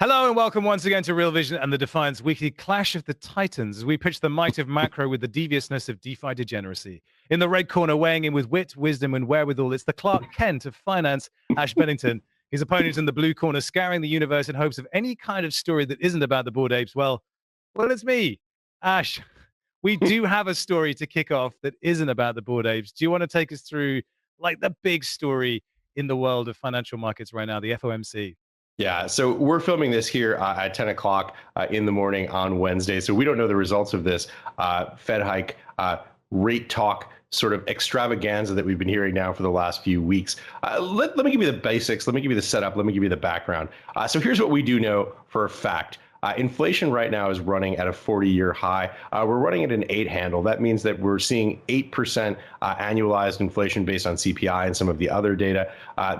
Hello and welcome once again to Real Vision and the Defiant's weekly clash of the titans as we pitch the might of macro with the deviousness of DeFi degeneracy. In the red corner, weighing in with wit, wisdom, and wherewithal, it's the Clark Kent of finance, Ash Bennington. His opponent in the blue corner, scouring the universe in hopes of any kind of story that isn't about the Bored Apes. Well, it's me, Ash. We do have a story to kick off that isn't about the Bored Apes. Do you want to take us through like the big story in the world of financial markets right now, the FOMC? Yeah, so we're filming this here at 10 o'clock in the morning on Wednesday. So we don't know the results of this Fed hike, rate talk sort of extravaganza that we've been hearing now for the last few weeks. Let me give you the basics. Let me give you the setup. Let me give you the background. So here's what we do know for a fact. Inflation right now is running at a 40-year high. We're running at an 8 handle. That means that we're seeing 8% annualized inflation based on CPI and some of the other data.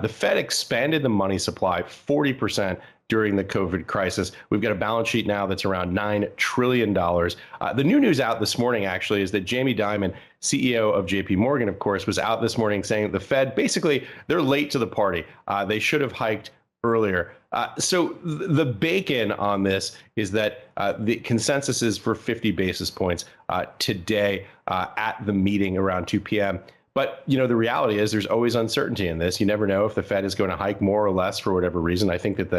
The Fed expanded the money supply 40% during the COVID crisis. We've got a balance sheet now that's around $9 trillion. The new news out this morning, actually, is that Jamie Dimon, CEO of JP Morgan, of course, was out this morning saying the Fed, basically, they're late to the party. They should have hiked earlier. So the bake-in on this is that the consensus is for 50 basis points today at the meeting around 2 p.m. But, you know, the reality is there's always uncertainty in this. You never know if the Fed is going to hike more or less for whatever reason. I think that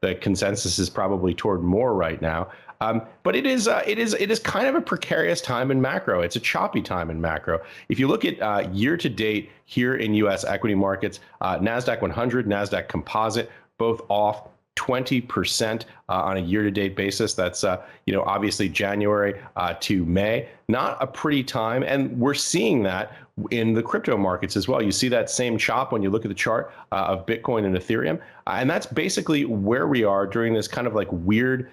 the consensus is probably toward more right now. But it is kind of a precarious time in macro. It's a choppy time in macro. If you look at year to date here in U.S. equity markets, NASDAQ 100, NASDAQ Composite, both off 20% on a year-to-date basis. That's obviously January to May. Not a pretty time, and we're seeing that in the crypto markets as well. You see that same chop when you look at the chart of Bitcoin and Ethereum, and that's basically where we are during this kind of like weird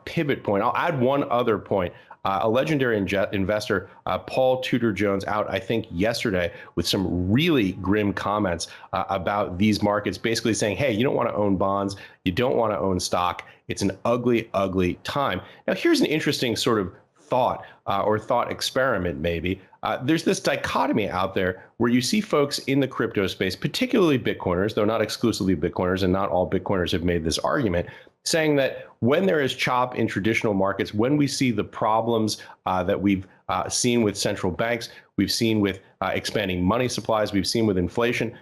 pivot point. I'll add one other point. A legendary investor, Paul Tudor Jones, out, I think, yesterday with some really grim comments about these markets, basically saying, hey, you don't want to own bonds. You don't want to own stock. It's an ugly, ugly time. Now, here's an interesting sort of thought or thought experiment, maybe. There's this dichotomy out there where you see folks in the crypto space, particularly Bitcoiners, though not exclusively Bitcoiners, and not all Bitcoiners have made this argument, saying that when there is chop in traditional markets, when we see the problems that we've seen with central banks, we've seen with expanding money supplies, we've seen with inflation,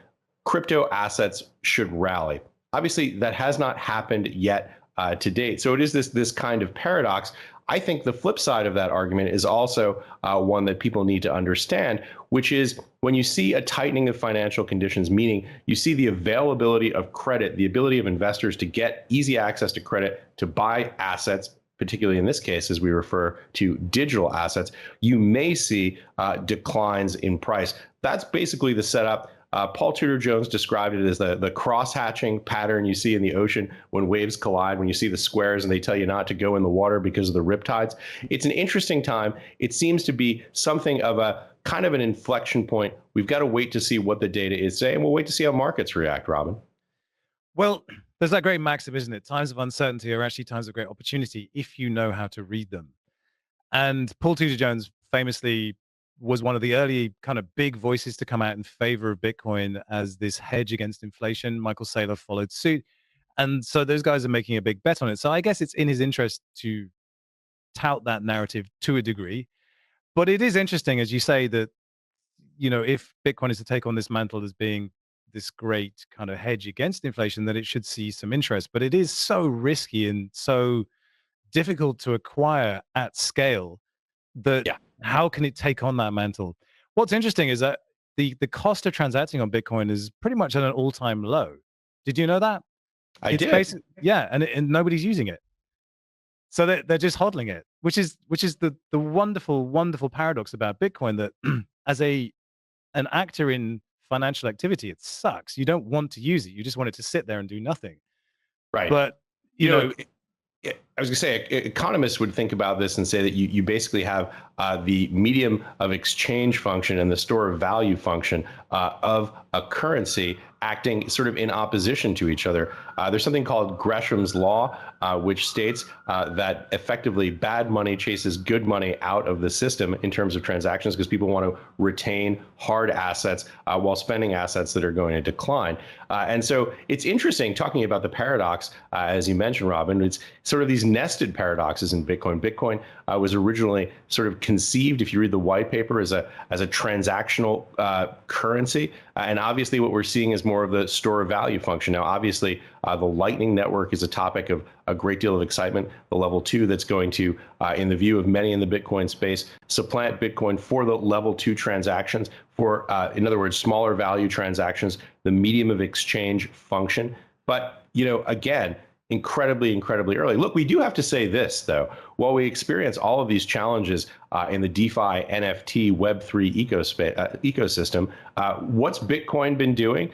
crypto assets should rally. Obviously, that has not happened yet to date. So it is this kind of paradox. I think the flip side of that argument is also one that people need to understand, which is when you see a tightening of financial conditions, meaning you see the availability of credit, the ability of investors to get easy access to credit to buy assets, particularly in this case, as we refer to digital assets, you may see declines in price. That's basically the setup. Paul Tudor Jones described it as the cross-hatching pattern you see in the ocean when waves collide, when you see the squares and they tell you not to go in the water because of the riptides. It's an interesting time. It seems to be something of a kind of an inflection point. We've got to wait to see what the data is saying, and we'll wait to see how markets react, Robin. Well, there's that great maxim, isn't it? Times of uncertainty are actually times of great opportunity if you know how to read them. And Paul Tudor Jones famously was one of the early kind of big voices to come out in favor of Bitcoin as this hedge against inflation. Michael Saylor followed suit. And so those guys are making a big bet on it. So I guess it's in his interest to tout that narrative to a degree. But it is interesting, as you say, that, you know, if Bitcoin is to take on this mantle as being this great kind of hedge against inflation, that it should see some interest. But it is so risky and so difficult to acquire at scale that how can it take on that mantle? What's interesting is that the cost of transacting on Bitcoin is pretty much at an all-time low. Did you know that? I did. Yeah, and nobody's using it. So they're just hodling it, which is the wonderful, wonderful paradox about Bitcoin, that as an actor in financial activity, it sucks. You don't want to use it. You just want it to sit there and do nothing. Right. But, you know, I was going to say, economists would think about this and say that you basically have the medium of exchange function and the store of value function of a currency acting sort of in opposition to each other. There's something called Gresham's law, which states that effectively bad money chases good money out of the system in terms of transactions because people want to retain hard assets while spending assets that are going to decline. And so it's interesting talking about the paradox, as you mentioned, Robin. It's sort of these nested paradoxes in Bitcoin. Bitcoin was originally sort of conceived, if you read the white paper, as a transactional currency. And obviously what we're seeing is more of the store of value function. Now, obviously, the Lightning Network is a topic of a great deal of excitement. The level 2 that's going to, in the view of many in the Bitcoin space, supplant Bitcoin for the level 2 transactions, for, in other words, smaller value transactions, the medium of exchange function. But, you know, again, incredibly, incredibly early. Look, we do have to say this, though. While we experience all of these challenges in the DeFi, NFT, Web3 ecosystem, what's Bitcoin been doing?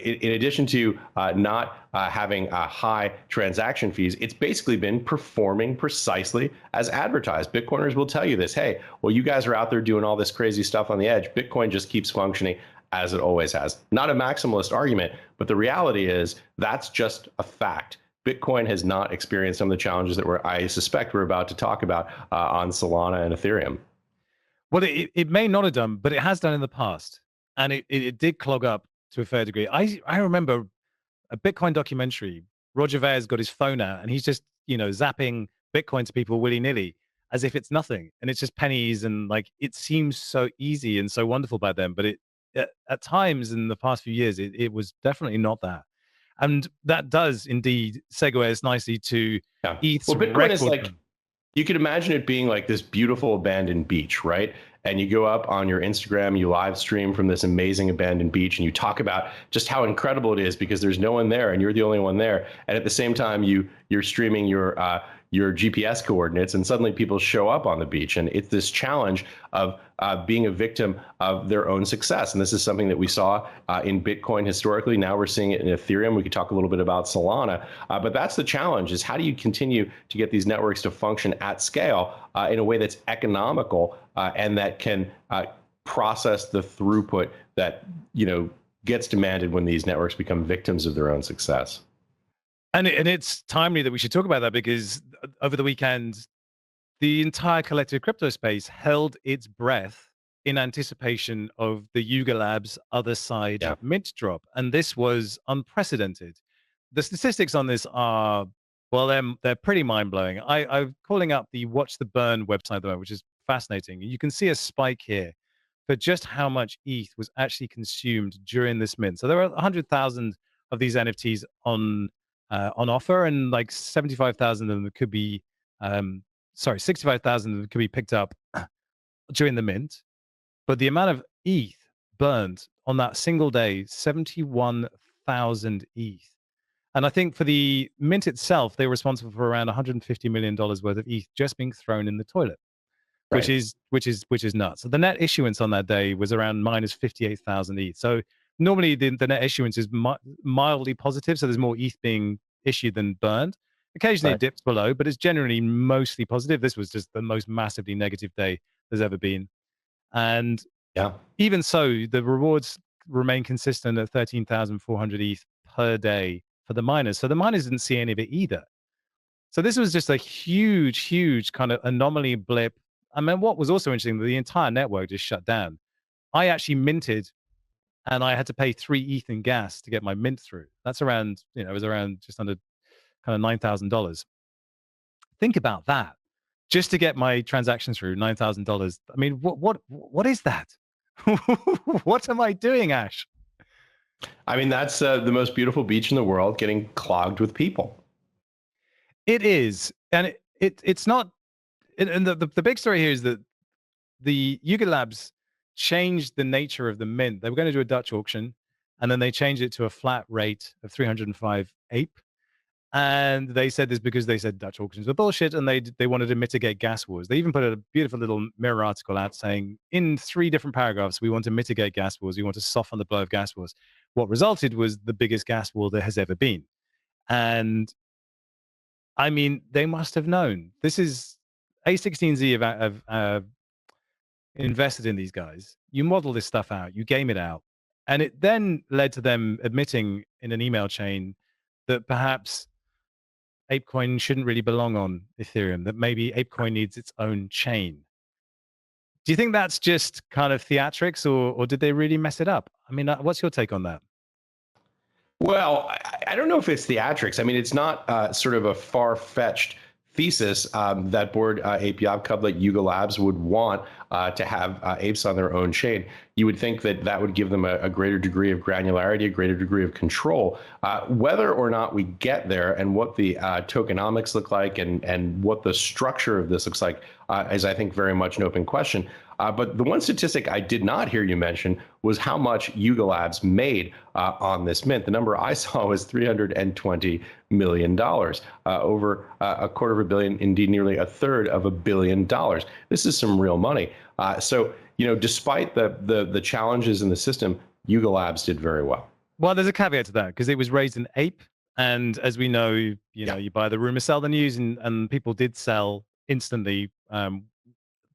In addition to not having high transaction fees, it's basically been performing precisely as advertised. Bitcoiners will tell you this. Hey, well, you guys are out there doing all this crazy stuff on the edge. Bitcoin just keeps functioning as it always has. Not a maximalist argument, but the reality is that's just a fact. Bitcoin has not experienced some of the challenges that I suspect we're about to talk about on Solana and Ethereum. Well, it may not have done, but it has done in the past. And it did clog up to a fair degree. I remember a Bitcoin documentary. Roger Vere's got his phone out and he's just, you know, zapping Bitcoin to people willy-nilly as if it's nothing. And it's just pennies. And like, it seems so easy and so wonderful by then. But at times in the past few years, it was definitely not that. And that does indeed segue us nicely to ETH's well, Bitcoin is like, record. you could imagine it being like this beautiful abandoned beach, right? And you go up on your Instagram, you live stream from this amazing abandoned beach, and you talk about just how incredible it is because there's no one there and you're the only one there. And at the same time, you're streaming your GPS coordinates, and suddenly people show up on the beach. And it's this challenge of being a victim of their own success. And this is something that we saw in Bitcoin historically. Now we're seeing it in Ethereum. We could talk a little bit about Solana, but that's the challenge: is how do you continue to get these networks to function at scale in a way that's economical and that can process the throughput that, you know, gets demanded when these networks become victims of their own success. And it's timely that we should talk about that because over the weekend, the entire collective crypto space held its breath in anticipation of the Yugo Labs Other Side mint drop. And this was unprecedented. The statistics on this are, well, they're pretty mind-blowing. I'm calling up the Watch the Burn website at the moment, which is fascinating. You can see a spike here for just how much ETH was actually consumed during this mint. So there were 100,000 of these NFTs on offer, and like 75,000 of them could be, 65,000 of them could be picked up during the mint. But the amount of ETH burned on that single day, 71,000 ETH. And I think for the mint itself, they were responsible for around $150 million worth of ETH just being thrown in the toilet, which is nuts. So the net issuance on that day was around minus 58,000 ETH. So normally the net issuance is mildly positive, so there's more ETH being issued than burned. Occasionally it dips below, but it's generally mostly positive. This was just the most massively negative day there's ever been. And even so, the rewards remain consistent at 13,400 ETH per day for the miners. So the miners didn't see any of it either. So this was just a huge, huge kind of anomaly blip. I mean, what was also interesting, the entire network just shut down. I actually minted and I had to pay 3 ETH in gas to get my mint through. That's around, you know, it was around just under kind of $9,000. Think about that. Just to get my transaction through, $9,000. I mean, what is that? What am I doing, Ash? I mean, that's the most beautiful beach in the world getting clogged with people. It is. And it's not, and the big story here is that the Yugo Labs changed the nature of the mint. They were going to do a Dutch auction, and then they changed it to a flat rate of 305 APE. And they said this because they said Dutch auctions were bullshit, and they wanted to mitigate gas wars. They even put a beautiful little Mirror article out saying, in 3 different paragraphs, we want to mitigate gas wars. We want to soften the blow of gas wars. What resulted was the biggest gas war there has ever been. And I mean, they must have known. This is A16Z have invested in these guys. You model this stuff out, you game it out, and it then led to them admitting in an email chain that perhaps ApeCoin shouldn't really belong on Ethereum, that maybe ApeCoin needs its own chain. Do you think that's just kind of theatrics, or did they really mess it up? I mean, what's your take on that? Well, I don't know if it's theatrics. I mean, it's not sort of a far-fetched thesis that Bored Ape Yacht Club like Yugo Labs would want to have apes on their own chain. You would think that that would give them a greater degree of granularity, a greater degree of control. Whether or not we get there and what the tokenomics look like and what the structure of this looks like is, I think, very much an open question. But the one statistic I did not hear you mention was how much Yugo Labs made on this mint. The number I saw was $320 million, over a quarter of a billion, indeed nearly a third of $1 billion. This is some real money. So, you know, despite the challenges in the system, Yugo Labs did very well. Well, there's a caveat to that because it was raised in ape, and as we know, you know, you buy the rumor, sell the news, and people did sell instantly.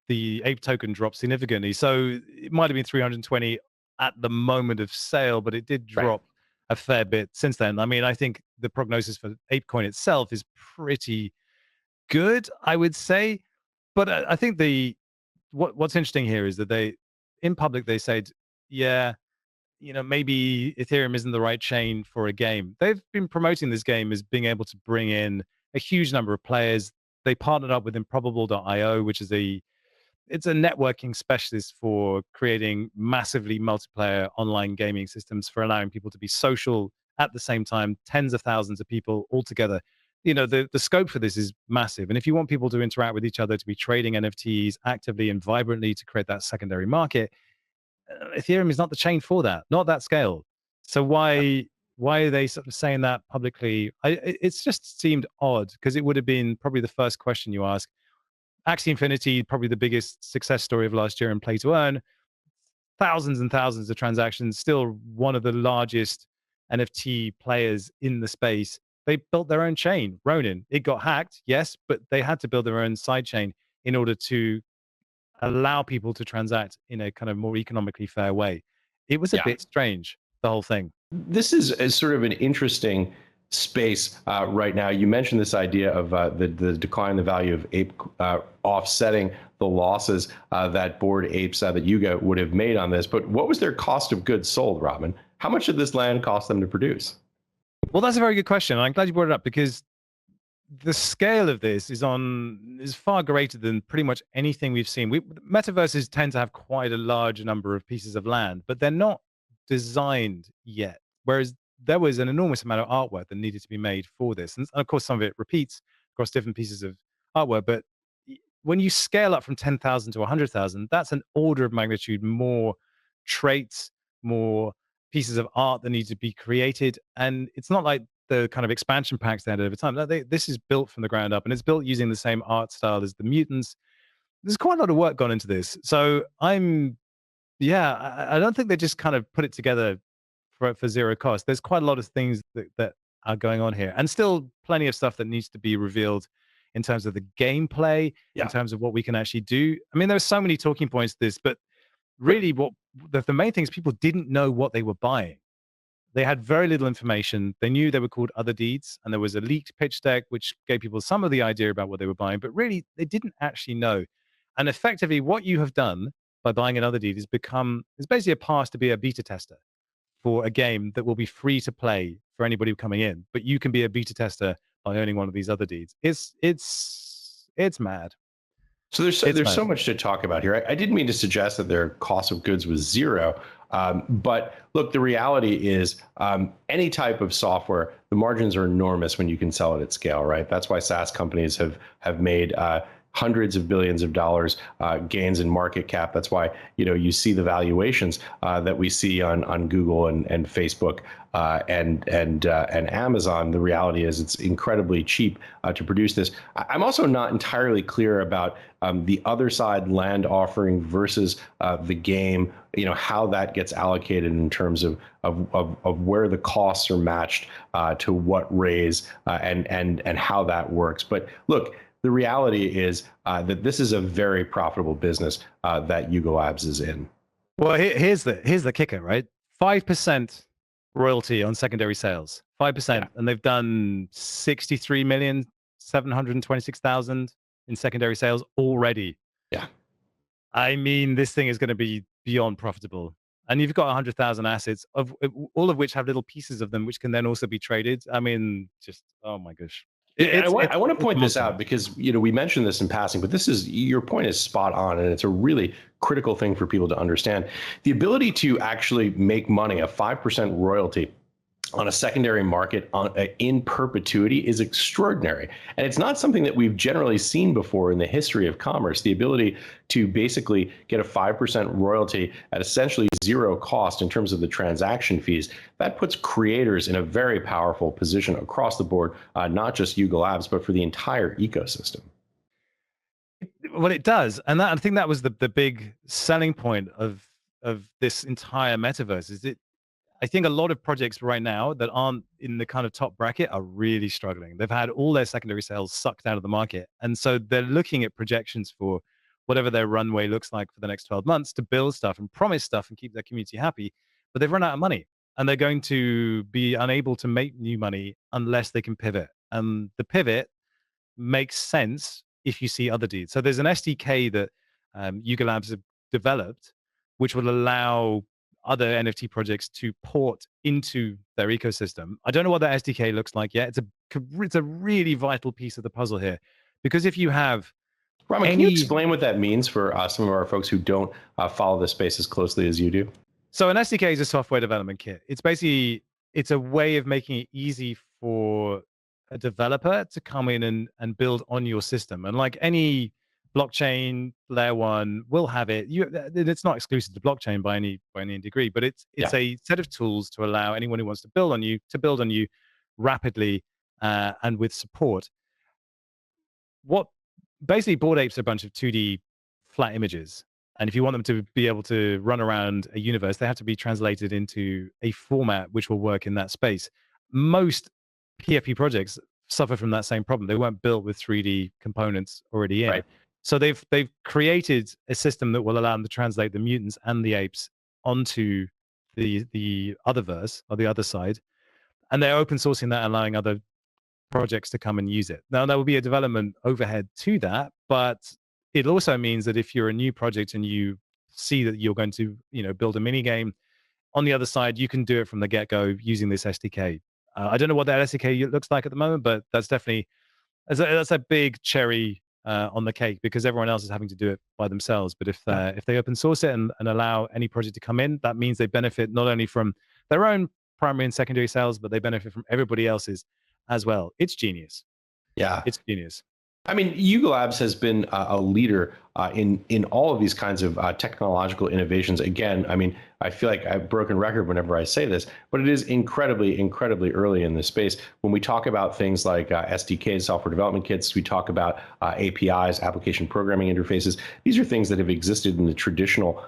The ape token dropped significantly, so it might have been 320 at the moment of sale, but it did drop a fair bit since then. I mean, I think the prognosis for ApeCoin itself is pretty good, I would say, but I think what's interesting here is that they, in public, they said, yeah, you know, maybe Ethereum isn't the right chain for a game. They've been promoting this game as being able to bring in a huge number of players. They partnered up with Improbable.io, which is it's a networking specialist for creating massively multiplayer online gaming systems for allowing people to be social at the same time, tens of thousands of people all together. You know, the scope for this is massive. And if you want people to interact with each other, to be trading NFTs actively and vibrantly to create that secondary market, Ethereum is not the chain for that, not that scale. So why are they sort of saying that publicly? It's just seemed odd because it would have been probably the first question you ask. Axie Infinity, probably the biggest success story of last year in play to earn, thousands and thousands of transactions, still one of the largest NFT players in the space. They built their own chain, Ronin. It got hacked, yes, but they had to build their own side chain in order to allow people to transact in a kind of more economically fair way. It was a bit strange, the whole thing. This is sort of an interesting space right now. You mentioned this idea of the decline in the value of ape offsetting the losses that Bored Apes, that Yugo would have made on this. But what was their cost of goods sold, Robin? How much did this land cost them to produce? Well, that's a very good question. I'm glad you brought it up because the scale of this is far greater than pretty much anything we've seen. Metaverses tend to have quite a large number of pieces of land, but they're not designed yet. Whereas there was an enormous amount of artwork that needed to be made for this. And of course, some of it repeats across different pieces of artwork. But when you scale up from 10,000 to 100,000, that's an order of magnitude more traits, more pieces of art that need to be created. And it's not like the kind of expansion packs they had over time. This is built from the ground up, and it's built using the same art style as the mutants. There's quite a lot of work gone into this. So I don't think they just kind of put it together for zero cost. There's quite a lot of things that are going on here, and still plenty of stuff that needs to be revealed in terms of the gameplay, in terms of what we can actually do. I mean, there's so many talking points to this, but really what the main thing is people didn't know what they were buying. They had very little information. They knew they were called Other Deeds, and there was a leaked pitch deck which gave people some of the idea about what they were buying, but really they didn't actually know. And effectively what you have done by buying another deed is basically a pass to be a beta tester for a game that will be free to play for anybody coming in, but you can be a beta tester by owning one of these other deeds. It's mad. So there's so much to talk about here. I didn't mean to suggest that their cost of goods was zero, but look, the reality is any type of software, the margins are enormous when you can sell it at scale, right? That's why SaaS companies have made hundreds of billions of dollars gains in market cap. That's why you see the valuations that we see on Google and Facebook and Amazon. The reality is it's incredibly cheap to produce this. I'm also not entirely clear about the other side land offering versus the game. How that gets allocated in terms of where the costs are matched to what raise and how that works. But look, the reality is that this is a very profitable business that Yugo Labs is in. Well, here's the kicker, right? 5% royalty on secondary sales, 5%, and they've done 63,726,000 in secondary sales already. Yeah. I mean, this thing is going to be beyond profitable. And you've got 100,000 assets, all of which have little pieces of them, which can then also be traded. I mean, just, oh my gosh. I want to point this out because we mentioned this in passing, but your point is spot on, and it's a really critical thing for people to understand. The ability to actually make money, a 5% royalty on a secondary market in perpetuity, is extraordinary. And it's not something that we've generally seen before in the history of commerce. The ability to basically get a 5% royalty at essentially zero cost in terms of the transaction fees, that puts creators in a very powerful position across the board, not just Yugo Labs, but for the entire ecosystem. Well, it does. And I think that was the big selling point of this entire metaverse, is I think a lot of projects right now that aren't in the kind of top bracket are really struggling. They've had all their secondary sales sucked out of the market. And so they're looking at projections for whatever their runway looks like for the next 12 months to build stuff and promise stuff and keep their community happy. But they've run out of money, and they're going to be unable to make new money unless they can pivot. And the pivot makes sense if you see other deeds. So there's an SDK that Yugo Labs have developed, which will allow other NFT projects to port into their ecosystem. I don't know what that SDK looks like yet. It's a really vital piece of the puzzle here, because if you have Robin, can you explain what that means for some of our folks who don't follow the space as closely as you do? So an SDK is a software development kit. It's a way of making it easy for a developer to come in and build on your system. And like any blockchain layer one will have it. It's not exclusive to blockchain by any degree, but it's a set of tools to allow anyone who wants to build on you rapidly and with support. What basically Bored Apes are a bunch of 2D flat images, and if you want them to be able to run around a universe, they have to be translated into a format which will work in that space. Most PFP projects suffer from that same problem. They weren't built with 3D components already in. Right. So they've created a system that will allow them to translate the mutants and the apes onto the other verse or the other side, and they're open sourcing that, allowing other projects to come and use it. Now there will be a development overhead to that, but it also means that if you're a new project and you see that you're going to build a mini game on the other side, you can do it from the get-go using this SDK. I don't know what that SDK looks like at the moment, but that's definitely that's a big cherry on the cake, because everyone else is having to do it by themselves. But if they open source it and allow any project to come in, that means they benefit not only from their own primary and secondary sales, but they benefit from everybody else's as well. It's genius. Yeah, it's genius. I mean, Yugo Labs has been a leader in all of these kinds of technological innovations. Again, I mean, I feel like I've broken record whenever I say this, but it is incredibly, incredibly early in this space. When we talk about things like SDKs, software development kits, we talk about APIs, application programming interfaces. These are things that have existed in the traditional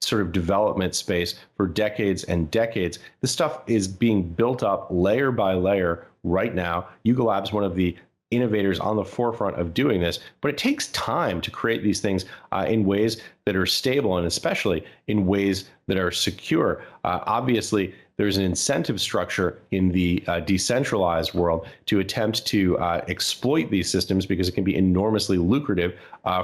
sort of development space for decades and decades. This stuff is being built up layer by layer right now. Yugo Labs, one of the innovators on the forefront of doing this, but it takes time to create these things in ways that are stable, and especially in ways that are secure. Obviously, there's an incentive structure in the decentralized world to attempt to exploit these systems, because it can be enormously lucrative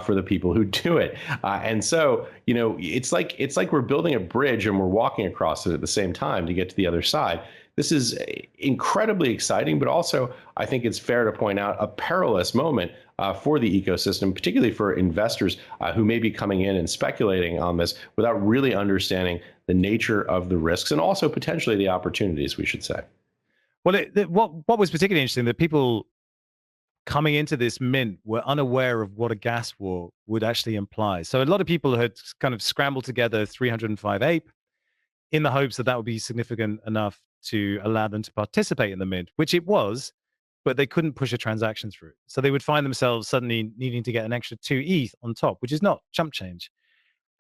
for the people who do it. And so, it's like we're building a bridge and we're walking across it at the same time to get to the other side. This is incredibly exciting, but also I think it's fair to point out a perilous moment for the ecosystem, particularly for investors who may be coming in and speculating on this without really understanding the nature of the risks and also potentially the opportunities, we should say. Well, what was particularly interesting, that people coming into this mint were unaware of what a gas war would actually imply. So a lot of people had kind of scrambled together 305 ape in the hopes that that would be significant enough to allow them to participate in the mint, which it was, but they couldn't push a transaction through. So they would find themselves suddenly needing to get an extra 2 ETH on top, which is not chump change.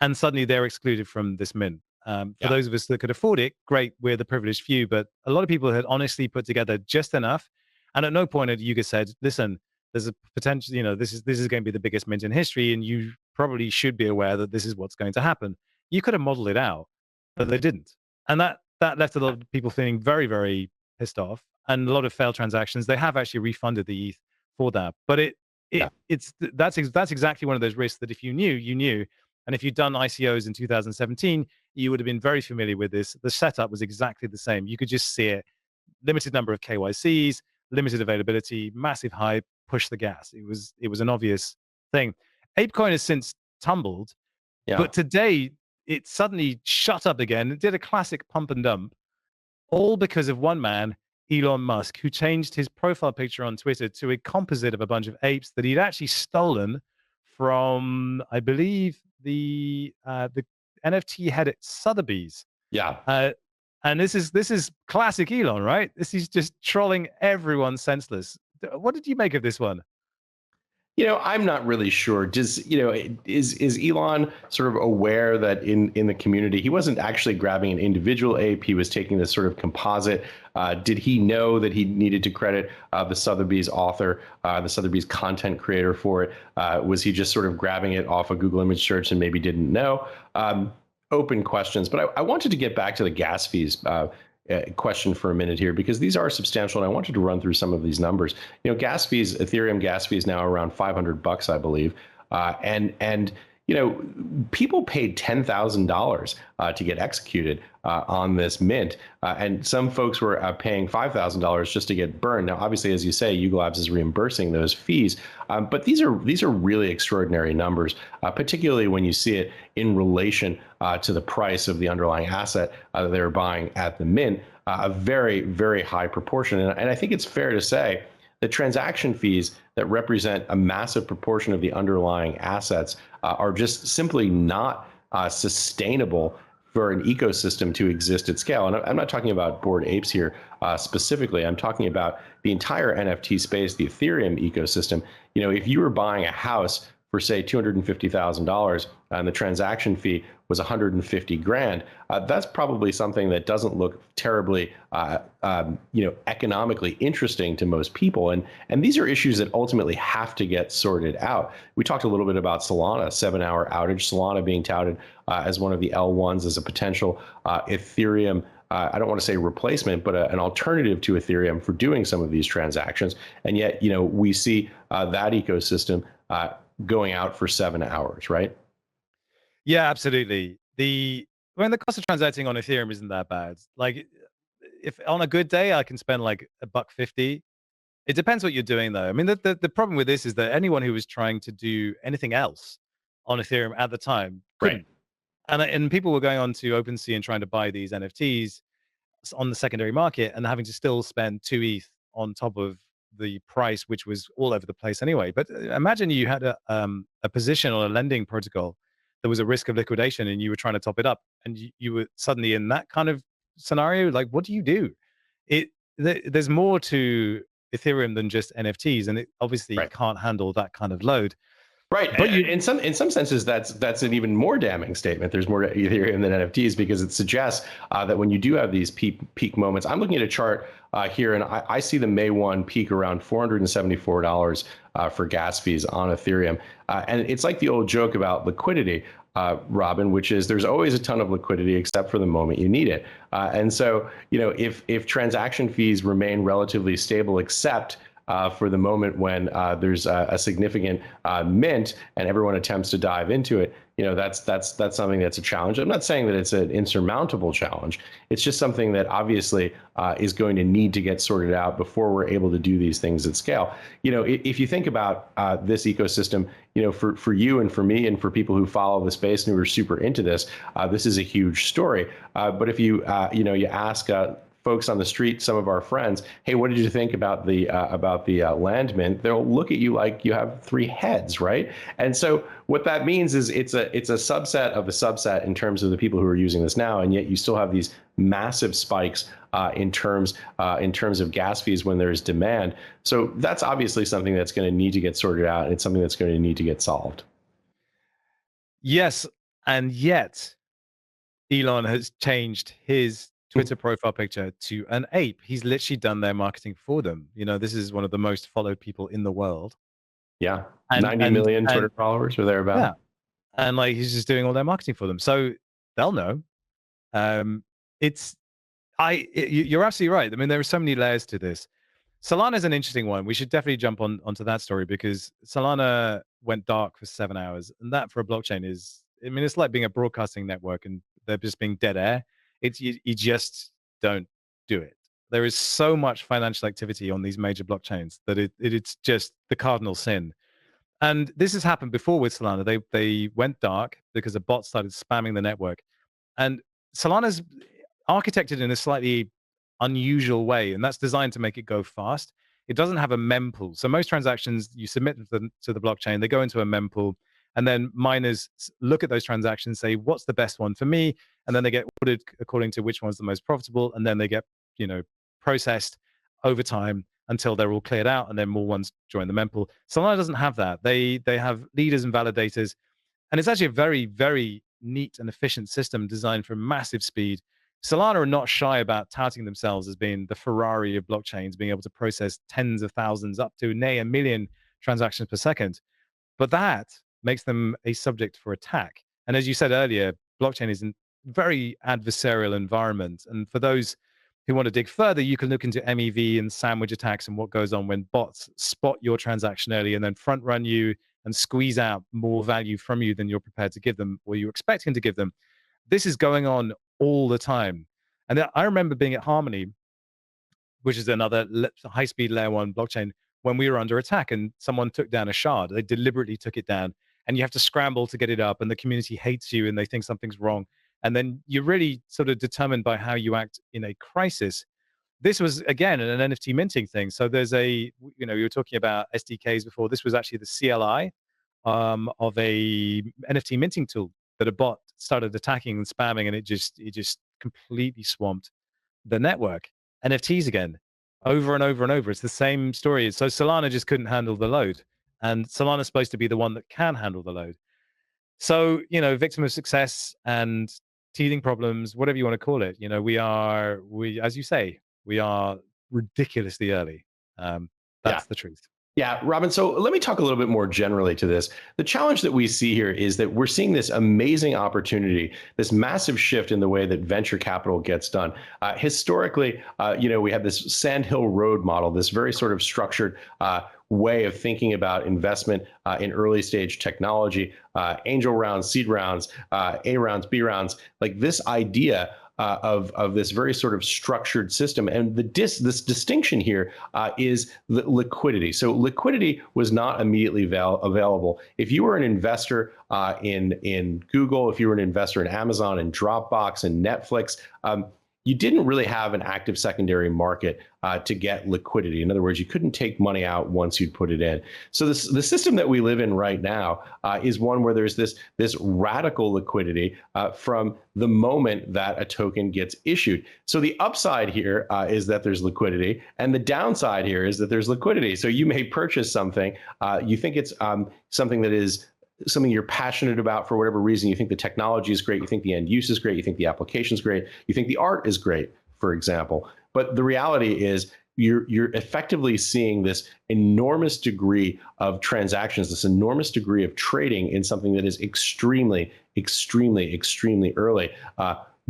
And suddenly they're excluded from this mint. For those of us that could afford it, great, we're the privileged few. But a lot of people had honestly put together just enough. And at no point had Yuga said, listen, there's a potential, this is going to be the biggest mint in history, and you probably should be aware that this is what's going to happen. You could have modeled it out, but they didn't. And that left a lot of people feeling very, very pissed off, and a lot of failed transactions. They have actually refunded the ETH for that. But that's exactly one of those risks that if you knew, you knew. And if you'd done ICOs in 2017, you would have been very familiar with this. The setup was exactly the same. You could just see it. Limited number of KYCs, limited availability, massive hype, push the gas. It was an obvious thing. ApeCoin has since tumbled, but today it suddenly shut up again. It did a classic pump and dump, all because of one man, Elon Musk, who changed his profile picture on Twitter to a composite of a bunch of apes that he'd actually stolen from, I believe, the NFT head at Sotheby's. And this is classic Elon, right? This is just trolling everyone senseless. What did you make of this one? I'm not really sure. Is Elon sort of aware that in the community, he wasn't actually grabbing an individual ape, he was taking this sort of composite? Did he know that he needed to credit the Sotheby's author, the Sotheby's content creator for it? Was he just sort of grabbing it off a Google image search and maybe didn't know? Open questions. But I wanted to get back to the gas fees question for a minute here, because these are substantial, and I wanted to run through some of these numbers. Gas fees, Ethereum gas fees now around $500, I believe, and people paid $10,000 to get executed on this mint, and some folks were paying $5,000 just to get burned. Now, obviously, as you say, Yugo Labs is reimbursing those fees, but these are really extraordinary numbers, particularly when you see it in relation to the price of the underlying asset that they're buying at the mint. A very, very high proportion, and I think it's fair to say the transaction fees that represent a massive proportion of the underlying assets are just simply not sustainable for an ecosystem to exist at scale. And I'm not talking about Bored Apes here specifically. I'm talking about the entire NFT space, the Ethereum ecosystem. If you were buying a house for, say, $250,000 and the transaction fee was 150 grand, that's probably something that doesn't look terribly, economically interesting to most people. And these are issues that ultimately have to get sorted out. We talked a little bit about Solana, 7-hour outage, Solana being touted as one of the L1s as a potential Ethereum, I don't want to say replacement, but an alternative to Ethereum for doing some of these transactions. And yet, we see that ecosystem going out for 7 hours, right? Yeah, absolutely. The cost of transacting on Ethereum isn't that bad. Like, if on a good day I can spend like $1.50. It depends what you're doing, though. I mean, the problem with this is that anyone who was trying to do anything else on Ethereum at the time couldn't. Right. And people were going on to OpenSea and trying to buy these NFTs on the secondary market and having to still spend 2 ETH on top of the price, which was all over the place anyway. But imagine you had a position on a lending protocol that was a risk of liquidation, and you were trying to top it up, and you were suddenly in that kind of scenario. Like, what do you do? There's more to Ethereum than just NFTs, and it obviously can't handle that kind of load. Right, but in some senses, that's an even more damning statement. There's more to Ethereum than NFTs, because it suggests that when you do have these peak moments, I'm looking at a chart here, and I see the May 1 peak around $474 for gas fees on Ethereum, and it's like the old joke about liquidity, Robin, which is there's always a ton of liquidity except for the moment you need it, and so if transaction fees remain relatively stable, except for the moment when there's a significant mint and everyone attempts to dive into it, that's something that's a challenge. I'm not saying that it's an insurmountable challenge. It's just something that obviously is going to need to get sorted out before we're able to do these things at scale. If you think about this ecosystem, for you and for me and for people who follow the space and who are super into this, this is a huge story. But if you ask folks on the street, some of our friends, hey, what did you think about the land mint? They'll look at you like you have three heads, right? And so what that means is it's a subset of a subset in terms of the people who are using this now, and yet you still have these massive spikes in terms of gas fees when there's demand. So that's obviously something that's going to need to get sorted out, and it's something that's going to need to get solved. Yes, and yet Elon has changed his Twitter profile picture to an ape. He's literally done their marketing for them. You know, this is one of the most followed people in the world. Yeah, And 90 million Twitter followers or thereabout. Yeah, and like he's just doing all their marketing for them, so they'll know. You're absolutely right. I mean, there are so many layers to this. Solana is an interesting one. We should definitely jump onto that story because Solana went dark for 7 hours, and that for a blockchain is, I mean, it's like being a broadcasting network and they're just being dead air. It's you just don't do it. There is so much financial activity on these major blockchains that it's just the cardinal sin. And this has happened before with Solana. They went dark because a bot started spamming the network, and Solana's architected in a slightly unusual way, and that's designed to make it go fast. It doesn't have a mempool. So most transactions you submit to the blockchain, they go into a mempool, and then miners look at those transactions, say what's the best one for me, and then they get ordered according to which one's the most profitable, and then they get processed over time until they're all cleared out, and then more ones join the mempool. Solana doesn't have that. They have leaders and validators, and it's actually a very, very neat and efficient system designed for massive speed. Solana are not shy about touting themselves as being the Ferrari of blockchains, being able to process tens of thousands up to near a million transactions per second. But that makes them a subject for attack. And as you said earlier, blockchain is a very adversarial environment. And for those who want to dig further, you can look into MEV and sandwich attacks and what goes on when bots spot your transaction early and then front run you and squeeze out more value from you than you're prepared to give them or you're expecting to give them. This is going on all the time. And I remember being at Harmony, which is another high-speed layer one blockchain, when we were under attack and someone took down a shard. They deliberately took it down, and you have to scramble to get it up, and the community hates you and they think something's wrong. And then you're really sort of determined by how you act in a crisis. This was, again, an NFT minting thing. So there's you were talking about SDKs before. This was actually the CLI of a NFT minting tool that a bot started attacking and spamming, and it just completely swamped the network. NFTs again, over and over and over. It's the same story. So Solana just couldn't handle the load, and Solana's supposed to be the one that can handle the load. So victim of success and teething problems, whatever you want to call it. We as you say, we are ridiculously early. That's the truth. Yeah, Robin, so let me talk a little bit more generally to this. The challenge that we see here is that we're seeing this amazing opportunity, this massive shift in the way that venture capital gets done. Historically, we had this Sandhill Road model, this very sort of structured way of thinking about investment in early stage technology, angel rounds, seed rounds, A rounds, B rounds, like this idea of this very sort of structured system. And this distinction here is the liquidity. So liquidity was not immediately available. If you were an investor in Google, if you were an investor in Amazon and Dropbox and Netflix, you didn't really have an active secondary market to get liquidity. In other words, you couldn't take money out once you'd put it in. So the system that we live in right now is one where there's this radical liquidity from the moment that a token gets issued. So the upside here is that there's liquidity, and the downside here is that there's liquidity. So you may purchase something, you think it's something that is something you're passionate about for whatever reason. You think the technology is great, you think the end use is great, you think the application is great, you think the art is great, for example. But the reality is you're effectively seeing this enormous degree of transactions, this enormous degree of trading in something that is extremely, extremely, extremely early.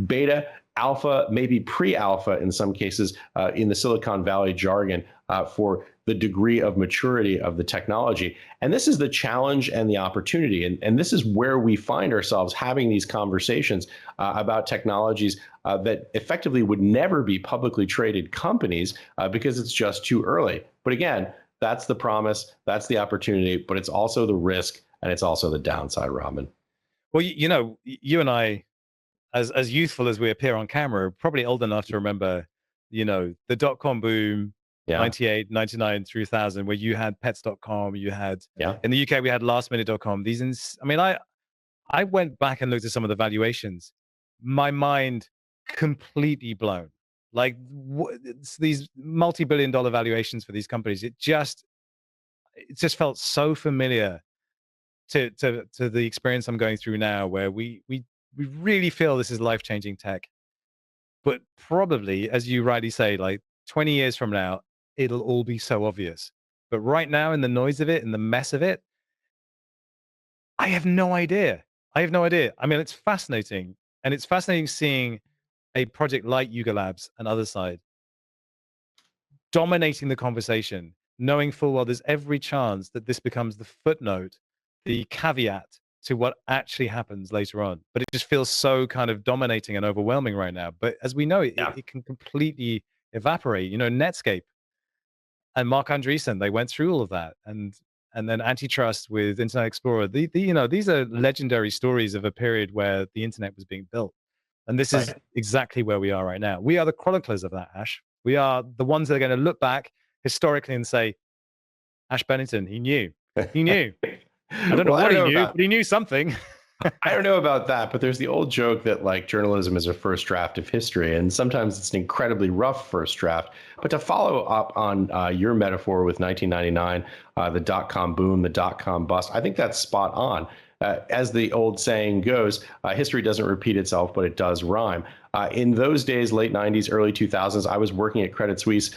Beta, alpha, maybe pre-alpha in some cases in the Silicon Valley jargon for the degree of maturity of the technology. And this is the challenge and the opportunity. And this is where we find ourselves having these conversations about technologies that effectively would never be publicly traded companies because it's just too early. But again, that's the promise, that's the opportunity, but it's also the risk and it's also the downside, Robin. Well, you and I, as youthful as we appear on camera, are probably old enough to remember you know, the dot-com boom, Yeah. 98, 99, 2000, where you had pets.com, you had, Yeah. in the UK, we had lastminute.com. I mean, I went back and looked at some of the valuations. My mind completely blown. Like it's these multi-billion dollar valuations for these companies. It just felt so familiar to the experience I'm going through now, where we really feel this is life-changing tech. But probably, as you rightly say, like 20 years from now, it'll all be so obvious. But right now, in the noise of it, in the mess of it, I have no idea. I have no idea. I mean, it's fascinating. And it's fascinating seeing a project like Yugo Labs and Other Side dominating the conversation, knowing full well there's every chance that this becomes the footnote, the caveat to what actually happens later on. But it just feels so kind of dominating and overwhelming right now. But as we know, Yeah. it can completely evaporate. You know, Netscape and Mark Andreessen, they went through all of that. And then antitrust with Internet Explorer. You know, these are legendary stories of a period where the internet was being built. And this is Right. exactly where we are right now. We are the chroniclers of that, Ash. We are the ones that are going to look back historically and say, Ash Bennington, he knew. He knew. I don't know Well, what he know knew, about but he knew something. I don't know about that, but there's the old joke that like journalism is a first draft of history, and sometimes it's an incredibly rough first draft. But to follow up on your metaphor with 1999, the dot-com boom, the dot-com bust, I think that's spot on. As the old saying goes, history doesn't repeat itself, but it does rhyme. In those days, late 90s, early 2000s, I was working at Credit Suisse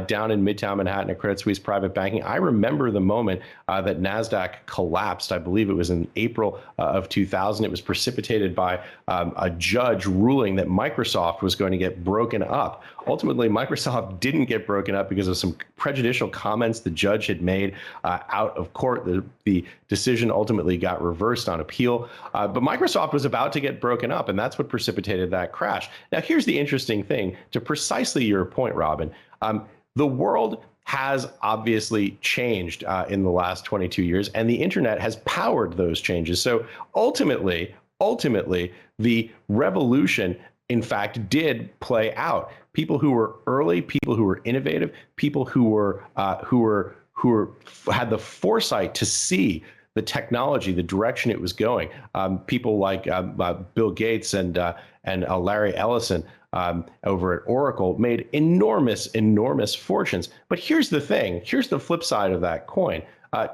down in Midtown Manhattan at Credit Suisse Private Banking. I remember the moment that NASDAQ collapsed. I believe it was in April of 2000. It was precipitated by a judge ruling that Microsoft was going to get broken up. Ultimately, Microsoft didn't get broken up because of some prejudicial comments the judge had made out of court. The decision ultimately got reversed on appeal, but Microsoft was about to get broken up, and that's what precipitated that crash. Now, here's the interesting thing, to precisely your point, Robin. The world has obviously changed in the last 22 years, and the internet has powered those changes. So ultimately, the revolution, in fact, did play out. People who were early, people who were innovative, people who had the foresight to see the technology, the direction it was going. People like Bill Gates and Larry Ellison over at Oracle made enormous fortunes. But here's the thing. Here's the flip side of that coin.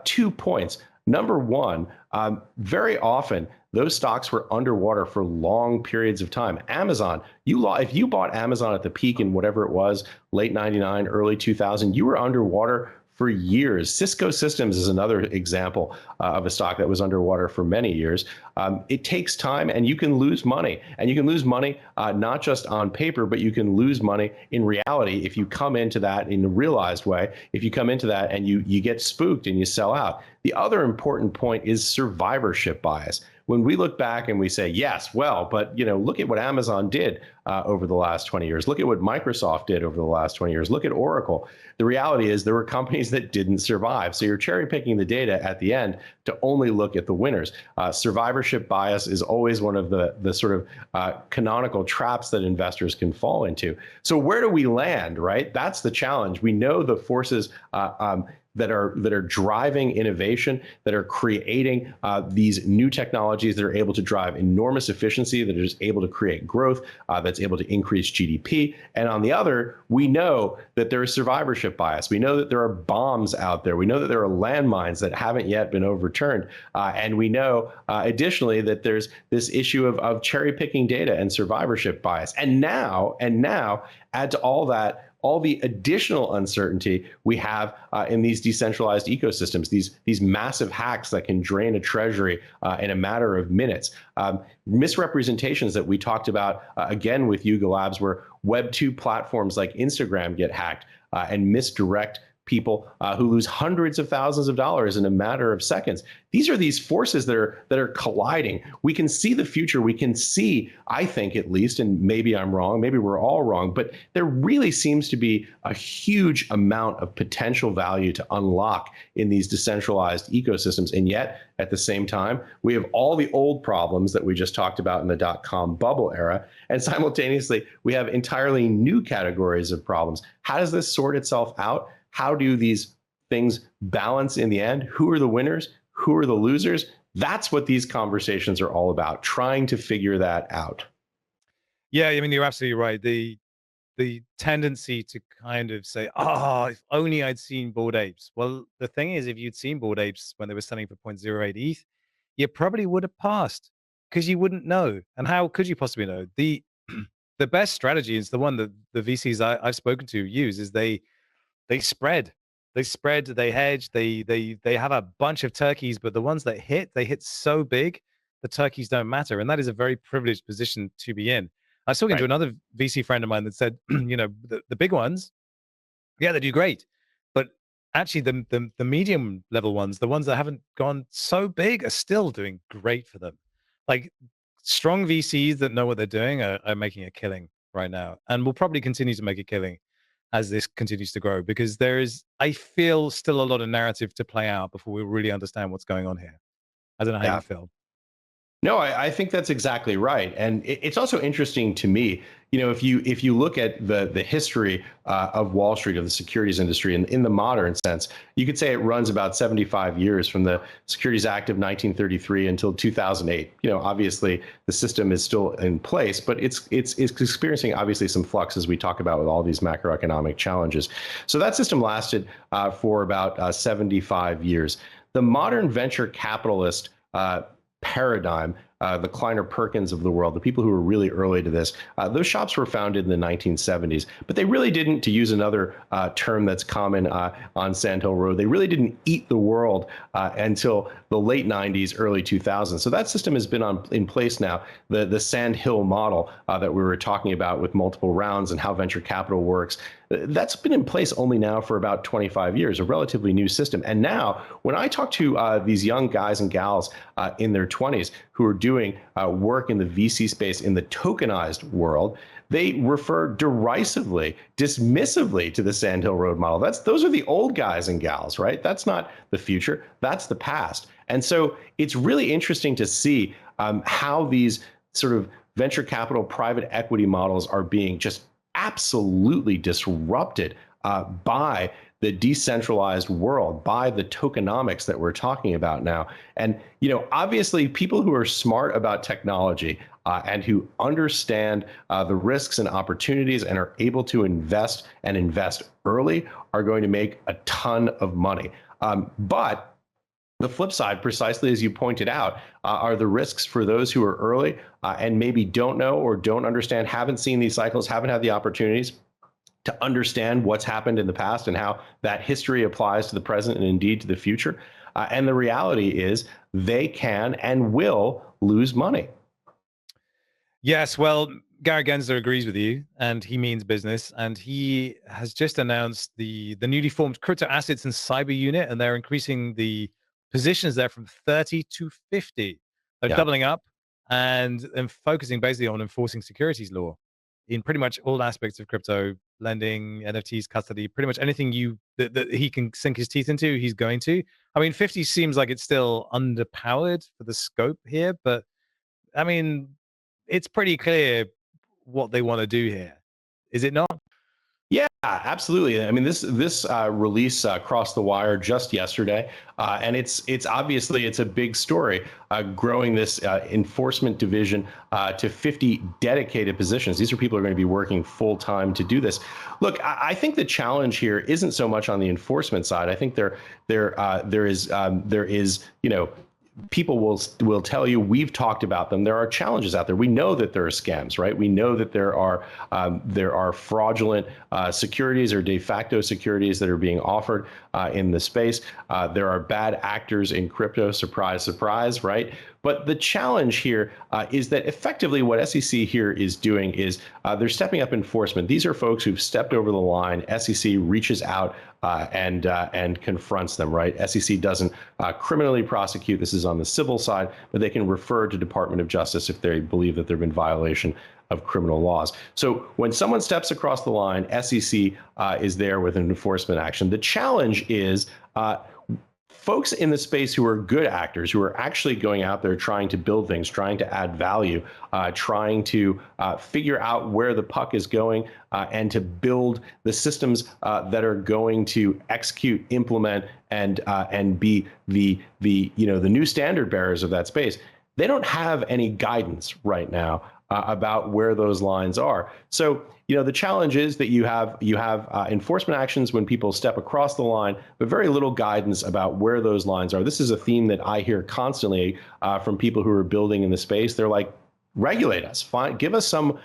2 points. Number one, very often those stocks were underwater for long periods of time. Amazon, if you bought Amazon at the peak in whatever it was, late 99, early 2000, you were underwater for years. Cisco Systems is another example of a stock that was underwater for many years. It takes time, and you can lose money. And you can lose money not just on paper, but you can lose money in reality if you come into that in a realized way. If you come into that and you get spooked and you sell out. The other important point is survivorship bias. When we look back and we say, yes, well, but look at what Amazon did over the last 20 years. Look at what Microsoft did over the last 20 years. Look at Oracle. The reality is there were companies that didn't survive. So you're cherry picking the data at the end to only look at the winners. Survivorship bias is always one of the sort of canonical traps that investors can fall into. So where do we land, right? That's the challenge. We know the forces that are driving innovation, that are creating these new technologies that are able to drive enormous efficiency, that is able to create growth, that's able to increase GDP. And on the other, we know that there is survivorship bias. We know that there are bombs out there. We know that there are landmines that haven't yet been overturned. And we know additionally that there's this issue of cherry picking data and survivorship bias. And now add to all that all the additional uncertainty we have in these decentralized ecosystems, these massive hacks that can drain a treasury in a matter of minutes. Misrepresentations that we talked about again with Yugo Labs, where Web2 platforms like Instagram get hacked and misdirect people who lose hundreds of thousands of dollars in a matter of seconds. These are these forces that are colliding. We can see the future. We can see, I think at least, and maybe I'm wrong, maybe we're all wrong, but there really seems to be a huge amount of potential value to unlock in these decentralized ecosystems. And yet, at the same time, we have all the old problems that we just talked about in the dot-com bubble era. And simultaneously, we have entirely new categories of problems. How does this sort itself out? How do these things balance in the end? Who are the winners? Who are the losers? That's what these conversations are all about, trying to figure that out. Yeah, I mean, you're absolutely right. The tendency to kind of say, "Oh, if only I'd seen Bored Apes." Well, the thing is, if you'd seen Bored Apes when they were selling for 0.08 ETH, you probably would have passed because you wouldn't know. And how could you possibly know? The best strategy is the one that the VCs I've spoken to use is they spread. They spread, they hedge, they have a bunch of turkeys, but the ones that hit, they hit so big, the turkeys don't matter. And that is a very privileged position to be in. I was talking to Right. another VC friend of mine that said, the big ones, yeah, they do great. But actually the medium level ones, the ones that haven't gone so big are still doing great for them. Like strong VCs that know what they're doing are making a killing right now and will probably continue to make a killing as this continues to grow because there is, I feel, still a lot of narrative to play out before we really understand what's going on here. I don't know how Yeah. you feel. No, I think that's exactly right, and it's also interesting to me. If you look at the history of Wall Street, of the securities industry, in the modern sense, you could say it runs about 75 years from the Securities Act of 1933 until 2008. Obviously the system is still in place, but it's experiencing obviously some flux as we talk about with all these macroeconomic challenges. So that system lasted for about 75 years. The modern venture capitalist paradigm, the Kleiner Perkins of the world, the people who were really early to this, those shops were founded in the 1970s, but they really didn't, to use another term that's common on Sand Hill Road, they really didn't eat the world until the late 90s, early 2000s. So that system has been in place now, the Sand Hill model that we were talking about with multiple rounds and how venture capital works. That's been in place only now for about 25 years, a relatively new system. And now, when I talk to these young guys and gals in their 20s who are doing work in the VC space in the tokenized world, they refer derisively, dismissively to the Sand Hill Road model. Those are the old guys and gals, right? That's not the future. That's the past. And so it's really interesting to see how these sort of venture capital private equity models are being just absolutely disrupted by the decentralized world, by the tokenomics that we're talking about now. And obviously people who are smart about technology and who understand the risks and opportunities and are able to invest and invest early are going to make a ton of money. But the flip side, precisely as you pointed out, are the risks for those who are early and maybe don't know or don't understand, haven't seen these cycles, haven't had the opportunities to understand what's happened in the past and how that history applies to the present and indeed to the future. And the reality is they can and will lose money. Yes, well, Gary Gensler agrees with you, and he means business. And he has just announced the newly formed crypto assets and cyber unit, and they're increasing the positions there from 30 to 50. They're Yeah. doubling up and focusing basically on enforcing securities law in pretty much all aspects of crypto, lending, NFTs, custody, pretty much anything that he can sink his teeth into, he's going to. I mean, 50 seems like it's still underpowered for the scope here, but I mean, it's pretty clear what they want to do here, is it not? Yeah, absolutely. I mean, this release crossed the wire just yesterday, and it's obviously it's a big story. Growing this enforcement division to 50 dedicated positions. These are people who are going to be working full time to do this. Look, I think the challenge here isn't so much on the enforcement side. I think there is people will tell you, we've talked about them. There are challenges out there. We know that there are scams, right? We know that there are fraudulent securities or de facto securities that are being offered in the space. There are bad actors in crypto. Surprise, surprise, right? But the challenge here is that effectively what SEC here is doing is they're stepping up enforcement. These are folks who've stepped over the line. SEC reaches out and confronts them, right? SEC doesn't criminally prosecute. This is on the civil side, but they can refer to Department of Justice if they believe that there have been violation of criminal laws. So when someone steps across the line, SEC is there with an enforcement action. The challenge is folks in the space who are good actors, who are actually going out there trying to build things, trying to add value, trying to figure out where the puck is going, and to build the systems that are going to execute, implement, and be the new standard bearers of that space. They don't have any guidance right now about where those lines are. So, the challenge is that you have enforcement actions when people step across the line, but very little guidance about where those lines are. This is a theme that I hear constantly from people who are building in the space. They're like, regulate us, give us some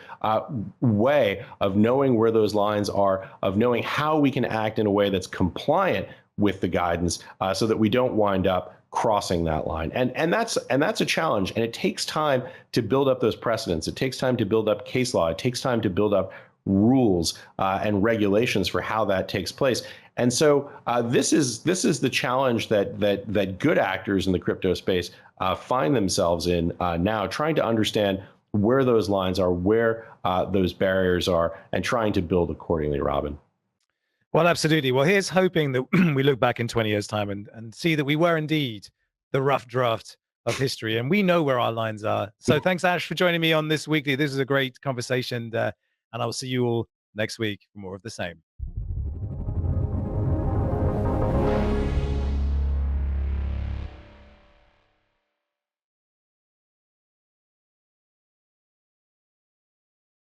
way of knowing where those lines are, of knowing how we can act in a way that's compliant with the guidance, so that we don't wind up crossing that line. And that's a challenge. And it takes time to build up those precedents. It takes time to build up case law. It takes time to build up rules and regulations for how that takes place. And so this is the challenge that good actors in the crypto space find themselves in now, trying to understand where those lines are, where those barriers are, and trying to build accordingly, Robin. Well, absolutely. Well, here's hoping that we look back in 20 years' time and see that we were indeed the rough draft of history, and we know where our lines are. So thanks, Ash, for joining me on this weekly. This is a great conversation, and I'll see you all next week for more of the same.